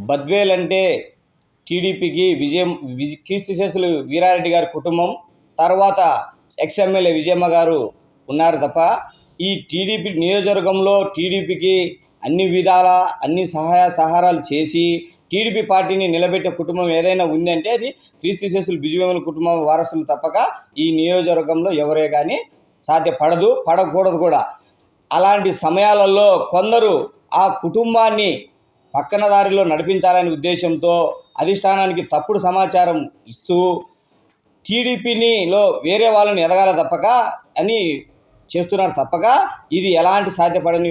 బద్వేల్ అంటే టీడీపీకి విజయం కీర్తిశేషులు వీరారెడ్డి గారి కుటుంబం, తర్వాత ఎక్స్ఎమ్మెల్యే విజయమ్మ గారు ఉన్నారు తప్ప ఈ టీడీపీ నియోజకవర్గంలో టీడీపీకి అన్ని విధాల అన్ని సహాయ సహకారాలు చేసి టీడీపీ పార్టీని నిలబెట్టే కుటుంబం ఏదైనా ఉందంటే అది కీర్తిశేషులు విజయమ్మ కుటుంబం వారసులు తప్పక ఈ నియోజకవర్గంలో ఎవరే కానీ సాధ్యపడదు, పడకూడదు కూడా. అలాంటి సమయాలలో కొందరు ఆ కుటుంబాన్ని పక్కన దారిలో నడిపించాలనే ఉద్దేశంతో అధిష్టానానికి తప్పుడు సమాచారం ఇస్తూ టీడీపీలో వేరే వాళ్ళని ఎదగాల తప్పక అని చేస్తున్నారు తప్పక ఇది ఎలాంటి సాధ్యపడని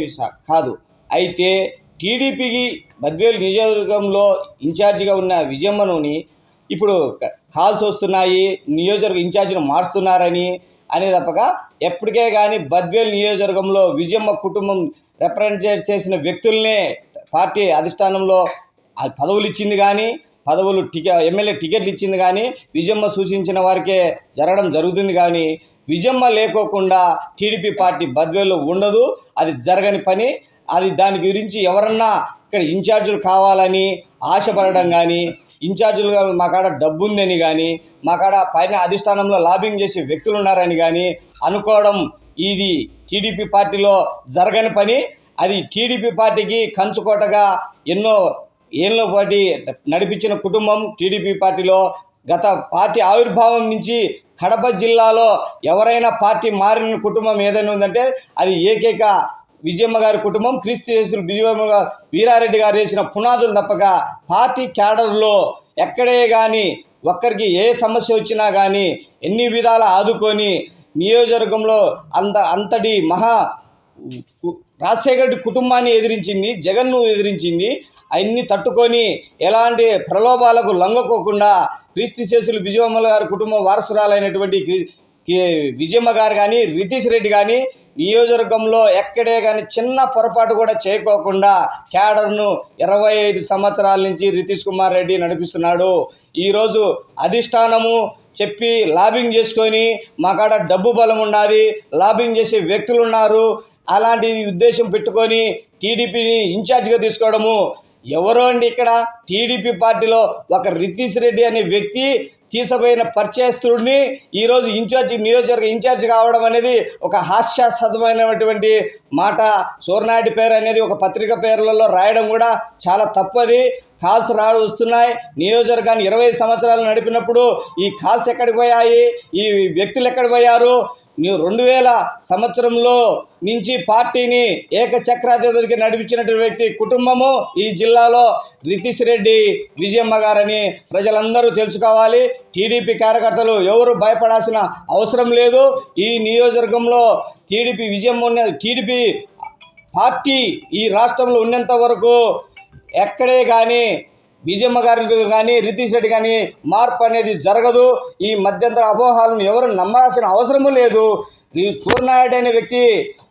కాదు. అయితే టీడీపీకి బద్వేలు నియోజకవర్గంలో ఇన్ఛార్జిగా ఉన్న విజయమ్మని ఇప్పుడు కాల్స్ వస్తున్నాయి, నియోజకవర్గ ఇన్ఛార్జిని మారుస్తున్నారని అనే తప్పక ఎప్పటికే కానీ బద్వేలు నియోజకవర్గంలో విజయమ్మ కుటుంబం రిప్రజెంట్ చేసిన వ్యక్తులనే పార్టీ అధిష్టానంలో పదవులు ఇచ్చింది కానీ పదవులు ఎమ్మెల్యే టికెట్లు ఇచ్చింది కానీ విజయమ్మ సూచించిన వారికే జరగడం జరుగుతుంది. కానీ విజయమ్మ లేకోకుండా టీడీపీ పార్టీ బద్వేల్లో ఉండదు, అది జరగని పని. అది దాని గురించి ఎవరన్నా ఇక్కడ ఇన్ఛార్జీలు కావాలని ఆశపడడం కానీ, ఇన్ఛార్జీలుగా మా కాడ డబ్బు ఉందని కానీ, మా కాడ పైన అధిష్టానంలో లాబింగ్ చేసే వ్యక్తులు ఉన్నారని కానీ అనుకోవడం ఇది టీడీపీ పార్టీలో జరగని పని. అది టీడీపీ పార్టీకి కంచుకోటగా ఎన్నో ఏళ్ళ పాటు నడిపించిన కుటుంబం టీడీపీ పార్టీలో. గత పార్టీ ఆవిర్భావం నుంచి కడప జిల్లాలో ఎవరైనా పార్టీ మారిన కుటుంబం ఏదైనా ఉందంటే అది ఏకైక విజయమ్మ గారి కుటుంబం. క్రీస్తుయేసులు విజయమ్మ గారు వీరారెడ్డి గారు వేసిన పునాదులు తప్పక పార్టీ క్యాడర్లో ఎక్కడే కానీ ఒక్కరికి ఏ సమస్య వచ్చినా కానీ ఎన్ని విధాల ఆదుకొని నియోజకవర్గంలో అంతటి మహా రాజశేఖర రెడ్డి కుటుంబాన్ని ఎదిరించింది, జగన్ను ఎదిరించింది. అవన్నీ తట్టుకొని ఎలాంటి ప్రలోభాలకు లొంగకోకుండా క్రీస్తుశేషులు విజయమ్మ గారి కుటుంబం వారసురాలైనటువంటి విజయమ్మ గారు కానీ రితీష్ రెడ్డి కానీ నియోజకవర్గంలో ఎక్కడే కానీ చిన్న పొరపాటు కూడా చేయకోకుండా క్యాడర్ను 25 సంవత్సరాల నుంచి రితీష్ కుమార్ రెడ్డి నడిపిస్తున్నాడు. ఈరోజు అధిష్టానము చెప్పి లాబింగ్ చేసుకొని మా కాడ డబ్బు బలం ఉన్నది, లాబింగ్ చేసే వ్యక్తులు ఉన్నారు, అలాంటి ఉద్దేశం పెట్టుకొని టీడీపీని ఇన్ఛార్జిగా తీసుకోవడము ఎవరో అండి. ఇక్కడ టీడీపీ పార్టీలో ఒక రితీష్ రెడ్డి అనే వ్యక్తి తీసిపోయిన పరిచయస్తుడిని ఈరోజు నియోజకవర్గ ఇన్ఛార్జి కావడం అనేది ఒక హాస్యాస్పదమైనటువంటి మాట. సూర్యనాయుడు పేరు అనేది ఒక పత్రిక పేర్లలో రాయడం కూడా చాలా తప్పది. కాల్స్ వస్తున్నాయి. నియోజకవర్గాన్ని 25 సంవత్సరాలు నడిపినప్పుడు ఈ కాల్స్ ఎక్కడికి పోయాయి, ఈ వ్యక్తులు ఎక్కడికి పోయారు? 2000 సంవత్సరంలో నుంచి పార్టీని ఏకచక్రాధిపతికి నడిపించినటువంటి వ్యక్తి కుటుంబము ఈ జిల్లాలో రితీష్ రెడ్డి విజయమ్మ గారని ప్రజలందరూ తెలుసుకోవాలి. టీడీపీ కార్యకర్తలు ఎవరు భయపడాల్సిన అవసరం లేదు. ఈ నియోజకవర్గంలో టీడీపీ పార్టీ ఈ రాష్ట్రంలో ఉన్నంత వరకు ఎక్కడే కానీ విజయమ్మ గారికి కానీ రితీష్ రెడ్డి కానీ మార్పు అనేది జరగదు. ఈ మధ్యంతర అపోహాలను ఎవరు నమ్మాల్సిన అవసరము లేదు. ఈ సూర్యనాయుడు అనే వ్యక్తి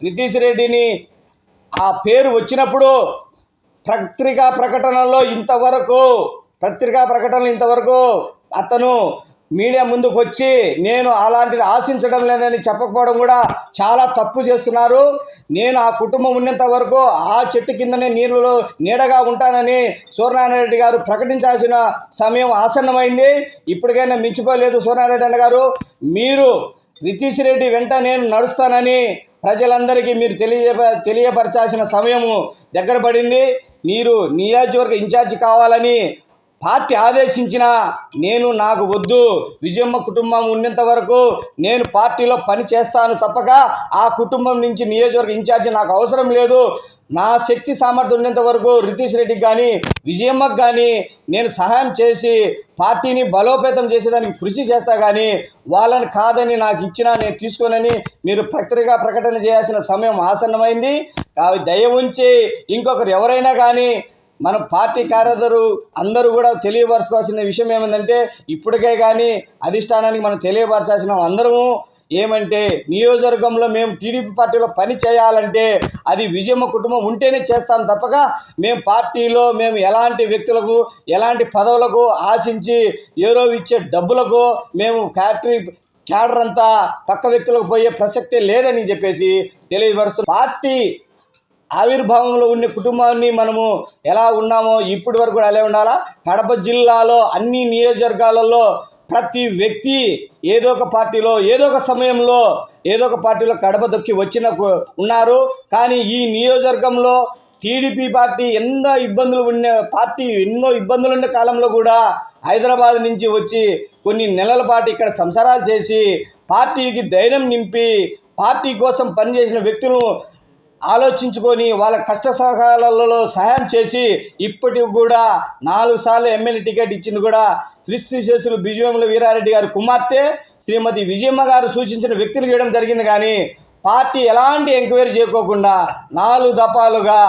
రితీష్ రెడ్డిని ఆ పేరు వచ్చినప్పుడు పత్రికా ప్రకటనలో ఇంతవరకు అతను మీడియా ముందుకు వచ్చి నేను అలాంటిది ఆశించడం లేదని చెప్పకపోవడం కూడా చాలా తప్పు చేస్తున్నారు. నేను ఆ కుటుంబం ఉన్నంత వరకు ఆ చెట్టు కిందనే నీళ్ళలో నీడగా ఉంటానని సూర్యనారాయణ రెడ్డి గారు ప్రకటించాల్సిన సమయం ఆసన్నమైంది. ఇప్పటికైనా మించిపోలేదు సూర్యనారాయణ రెడ్డి గారు. మీరు రితీష్ రెడ్డి వెంట నేను నడుస్తానని ప్రజలందరికీ మీరు తెలియపరచాల్సిన సమయము దగ్గర పడింది. మీరు నియోజకవర్గ ఇన్ఛార్జి కావాలని పార్టీ ఆదేశించిన నాకు వద్దు. విజయమ్మ కుటుంబం ఉన్నంత వరకు నేను పార్టీలో పని చేస్తాను తప్పక ఆ కుటుంబం నుంచి నియోజకవర్గ ఇన్ఛార్జి నాకు అవసరం లేదు. నా శక్తి సామర్థ్యం ఉన్నంత వరకు రితీష్ రెడ్డికి కానీ విజయమ్మకు కానీ నేను సహాయం చేసి పార్టీని బలోపేతం చేసేదానికి కృషి చేస్తా. కానీ వాళ్ళని కాదని నాకు ఇచ్చినా నేను తీసుకోనని మీరు పత్రికా ప్రకటన చేయాల్సిన సమయం ఆసన్నమైంది. దయ ఉంచి ఇంకొకరు ఎవరైనా కానీ మన పార్టీ కార్యకర్తలు అందరూ కూడా తెలియపరచుకోవాల్సిన విషయం ఏమందంటే ఇప్పటికే కానీ అధిష్టానానికి మనం తెలియపరచాల్సిన అందరము ఏమంటే నియోజకవర్గంలో మేము టీడీపీ పార్టీలో పని చేయాలంటే అది విజయమ్మ కుటుంబం ఉంటేనే చేస్తాం తప్పక మేము పార్టీలో ఎలాంటి వ్యక్తులకు ఎలాంటి పదవులకు ఆశించి ఏరో ఇచ్చే డబ్బులకు మేము క్యాడర్ అంతా పక్క వ్యక్తులకు పోయే ప్రసక్తే లేదని చెప్పేసి తెలియపరుస్తూ పార్టీ ఆవిర్భావంలో ఉన్న కుటుంబాన్ని మనము ఎలా ఉన్నామో ఇప్పటి వరకు కూడా అలా ఉండాలా. కడప జిల్లాలో అన్ని నియోజకవర్గాలలో ప్రతి వ్యక్తి ఏదో ఒక పార్టీలో ఏదో ఒక సమయంలో ఏదో ఒక పార్టీలో కడప దొక్కి వచ్చిన ఉన్నారు. కానీ ఈ నియోజకవర్గంలో టీడీపీ పార్టీ ఎన్నో ఇబ్బందులు ఉండే కాలంలో కూడా హైదరాబాద్ నుంచి వచ్చి కొన్ని నెలల పాటు ఇక్కడ సంసారాలు చేసి పార్టీకి ధైర్యం నింపి పార్టీ కోసం పనిచేసిన వ్యక్తులను ఆలోచించుకొని వాళ్ళ కష్ట సహాయాలలో సహాయం చేసి ఇప్పటికి కూడా 4 సార్లు ఎమ్మెల్యే టికెట్ ఇచ్చింది కూడా క్రీస్తు శేషులు బిజయముల వీరారెడ్డి గారి కుమార్తె శ్రీమతి విజయమ్మ గారు సూచించిన వ్యక్తులు చేయడం జరిగింది. కానీ పార్టీ ఎలాంటి ఎంక్వైరీ చేయకోకుండా 4 దఫాలుగా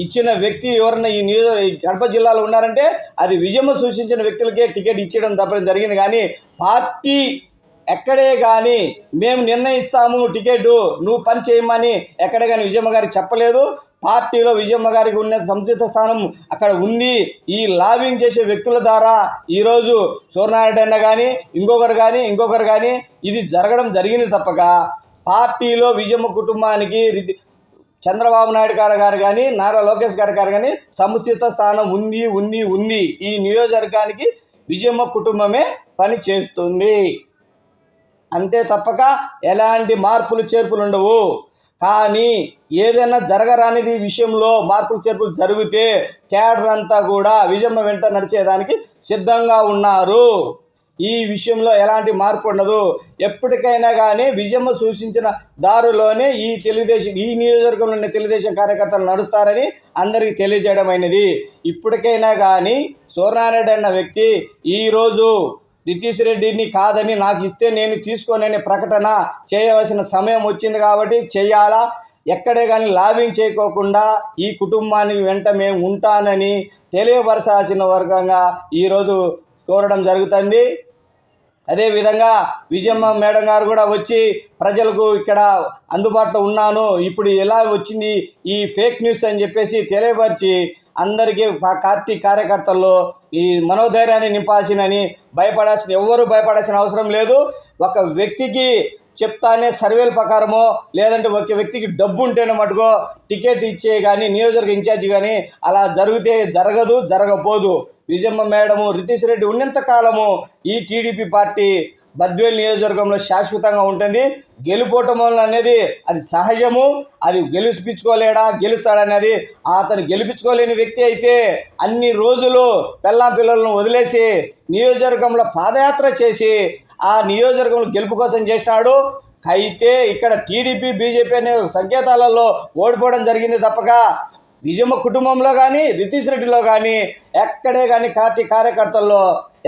ఇచ్చిన వ్యక్తి ఎవరన్నా ఈ కడప జిల్లాలో ఉన్నారంటే అది విజయమ్మ సూచించిన వ్యక్తులకే టికెట్ ఇచ్చడం తప్పడం జరిగింది. కానీ పార్టీ ఎక్కడే కానీ మేము నిర్ణయిస్తాము టికెట్ నువ్వు పని చేయమని ఎక్కడే కానీ విజయమ్మ గారికి చెప్పలేదు. పార్టీలో విజయమ్మ గారికి ఉన్న సముచిత స్థానం అక్కడ ఉంది. ఈ లాబింగ్ చేసే వ్యక్తుల ద్వారా ఈరోజు సూర్యనారాయణ అన్న కానీ ఇంకొకరు కానీ ఇది జరగడం జరిగింది తప్పక పార్టీలో విజయమ్మ కుటుంబానికి చంద్రబాబు నాయుడు గారు కానీ నారా లోకేష్ గారు కానీ సముచిత స్థానం ఉంది. ఈ నియోజకవర్గానికి విజయమ్మ కుటుంబమే పని చేస్తుంది. అంతే తప్పక ఎలాంటి మార్పులు చేర్పులు ఉండవు. కానీ ఏదైనా జరగరానిది విషయంలో మార్పులు చేర్పులు జరిగితే క్యాడర్ అంతా కూడా విజయమ్మ వెంట నడిచేదానికి సిద్ధంగా ఉన్నారు. ఈ విషయంలో ఎలాంటి మార్పు ఉండదు. ఎప్పటికైనా కానీ విజయమ్మ సూచించిన దారిలోనే ఈ నియోజకవర్గంలో ఉన్న తెలుగుదేశం కార్యకర్తలు నడుస్తారని అందరికీ తెలియజేయడం అయినది. ఇప్పటికైనా కానీ సూర్యనారాయణ అన్న వ్యక్తి ఈరోజు నితీష్ రెడ్డిని కాదని నాకు ఇస్తే నేను తీసుకోనని ప్రకటన చేయవలసిన సమయం వచ్చింది కాబట్టి చేయాలా. ఎక్కడే కానీ లాబింగ్ చేయకోకుండా ఈ కుటుంబానికి వెంట మేము ఉంటానని తెలియపరచాల్సిన వర్గంగా ఈరోజు కోరడం జరుగుతుంది. అదేవిధంగా విజయమ్మ మేడం గారు కూడా వచ్చి ప్రజలకు ఇక్కడ అందుబాటులో ఉన్నాను, ఇప్పుడు ఎలా వచ్చింది ఈ ఫేక్ న్యూస్ అని చెప్పేసి తెలియపరిచి అందరికీ పార్టీ కార్యకర్తల్లో ఈ మనోధైర్యాన్ని నింపాల్సినని ఎవరు భయపడాల్సిన అవసరం లేదు. ఒక వ్యక్తికి చెప్తానే సర్వేల ప్రకారమో లేదంటే ఒక వ్యక్తికి డబ్బు ఉంటేనే మటుకో టికెట్ ఇచ్చే కానీ నియోజకవర్గ ఇన్ఛార్జి కానీ అలా జరిగితే జరగపోదు. విజయమ్మ మేడము రితీష్ రెడ్డి ఉన్నంత కాలము ఈ టీడీపీ పార్టీ బద్వేల్ నియోజకవర్గంలో శాశ్వతంగా ఉంటుంది. గెలుపోవటం అనేది అది సహజము. అది గెలుస్తాడనేది అతను గెలిపించుకోలేని వ్యక్తి అయితే అన్ని రోజులు పిల్లలను వదిలేసి నియోజకవర్గంలో పాదయాత్ర చేసి ఆ నియోజకవర్గంలో గెలుపు కోసం చేసినాడు. అయితే ఇక్కడ టీడీపీ బీజేపీ అనే సంకేతాలలో ఓడిపోవడం జరిగింది తప్పక విజయమ్మ కుటుంబంలో కానీ రితీష్ రెడ్డిలో కానీ ఎక్కడే కానీ పార్టీ కార్యకర్తల్లో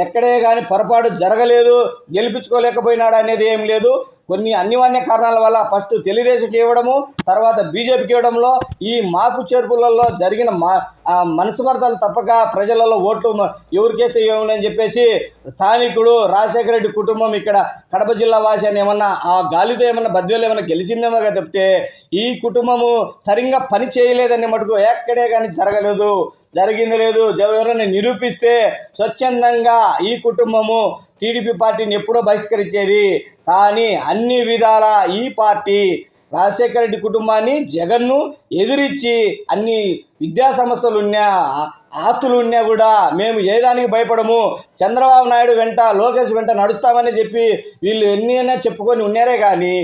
ఎక్కడే కానీ పొరపాటు జరగలేదు. గెలిపించుకోలేకపోయినాడు అనేది ఏం లేదు. కొన్ని అనివార్య కారణాల వల్ల ఫస్ట్ తెలుగుదేశంకి ఇవ్వడము తర్వాత బీజేపీకి ఇవ్వడంలో ఈ మార్పు చేర్పులలో జరిగిన మనస్పర్ధలు తప్పక ప్రజలలో ఓట్లు ఎవరికేస్తే ఏమని చెప్పేసి స్థానికుడు రాజశేఖర రెడ్డి కుటుంబం ఇక్కడ కడప జిల్లా వాసి అని ఏమన్నా ఆ గాలితో ఏమన్నా బద్వేలు ఏమన్నా గెలిచిందేమో తప్పితే ఈ కుటుంబము సరిగ్గా పని చేయలేదని మటుకు ఎక్కడే కానీ జరిగింది లేదు. ఎవరైనా నిరూపిస్తే స్వచ్ఛందంగా ఈ కుటుంబము టీడీపీ పార్టీని ఎప్పుడో బహిష్కరించేది. కానీ అన్ని విధాల ఈ పార్టీ రాజశేఖర రెడ్డి కుటుంబాన్ని జగన్ను ఎదిరించి అన్ని విద్యా సంస్థలు ఉన్నా ఆస్తులు ఉన్నా కూడా మేము ఏదానికి భయపడము, చంద్రబాబు నాయుడు వెంట లోకేష్ వెంట నడుస్తామని చెప్పి వీళ్ళు ఎన్నైనా చెప్పుకొని ఉన్నారే. కానీ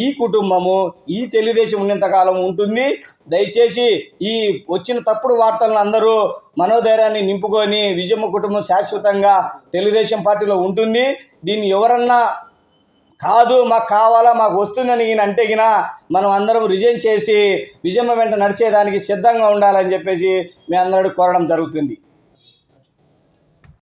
ఈ కుటుంబము ఈ తెలుగుదేశం ఉన్నంతకాలం ఉంటుంది. దయచేసి ఈ వచ్చిన తప్పుడు వార్తలను అందరూ మనోధైర్యాన్ని నింపుకొని విజయమ్మ కుటుంబం శాశ్వతంగా తెలుగుదేశం పార్టీలో ఉంటుంది. దీన్ని ఎవరన్నా కాదు మాకు కావాలా మాకు వస్తుందని అంటే మనం అందరం రిజైన్ చేసి విజయమ్మ వెంట నడిచేదానికి సిద్ధంగా ఉండాలని చెప్పేసి మీ అందరూ కోరడం జరుగుతుంది.